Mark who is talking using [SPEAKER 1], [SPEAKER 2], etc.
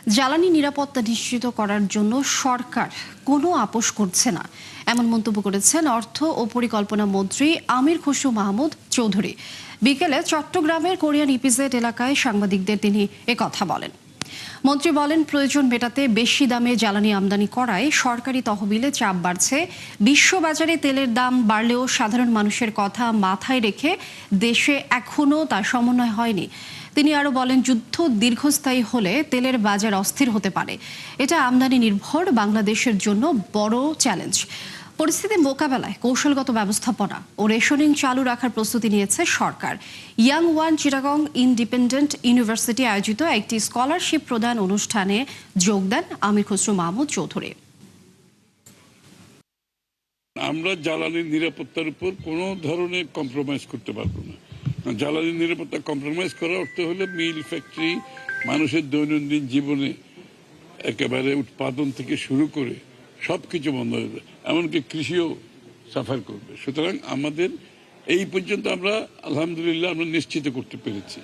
[SPEAKER 1] জ্বালানি নিরাপত্তা নিশ্চিত করার জন্য সরকার কোনো আপোষ করছে না, এমন মন্তব্য করেছেন অর্থ ও পরিকল্পনা মন্ত্রী আমির খসরু মাহমুদ চৌধুরী। বিকেলে চট্টগ্রামের কোরিয়ান ইপিজেড এলাকায় সাংবাদিকদের তিনি একথা বলেন। মন্ত্রী বলেন, প্রয়োজন মেটাতে বেশি দামে জ্বালানি আমদানি করায় সরকারি তহবিলে চাপ বাড়ছে। বিশ্ববাজারে তেলের দাম বাড়লেও সাধারণ মানুষের কথা মাথায় রেখে দেশে এখনও তার সমন্বয় হয়নি। তিনি আরো বলেন, যুদ্ধ দীর্ঘস্থায়ী হলে তেলের বাজার অস্থির হতে পারে। এটা আমদানি নির্ভর বাংলাদেশের জন্য বড় চ্যালেঞ্জ। পরিস্থিতি মোকাবেলায় কৌশলগত ব্যবস্থাপনা ও রেশনিং চালু রাখার প্রস্তুতি নিয়েছে সরকার। Young one Chittagong independent university আয়োজিত একটি স্কলারশিপ প্রদান অনুষ্ঠানে যোগ দেন আমির খসরু মাহমুদ চৌধুরী।
[SPEAKER 2] আমরা জ্বালানির নিরাপত্তার উপর কোনো ধরনের কম্প্রোমাইজ করতে পারবো না। জ্বালানি নিরাপত্তা কম্প্রোমাইজ করার অর্থ হলে মিল, ফ্যাক্টরি, মানুষের দৈনন্দিন জীবনে একেবারে উৎপাদন থেকে শুরু করে সব কিছু বন্ধ হয়ে যাবে, এমনকি কৃষিও সাফার করবে। সুতরাং আমাদের এই পর্যন্ত আমরা আলহামদুলিল্লাহ আমরা নিশ্চিত করতে পেরেছি।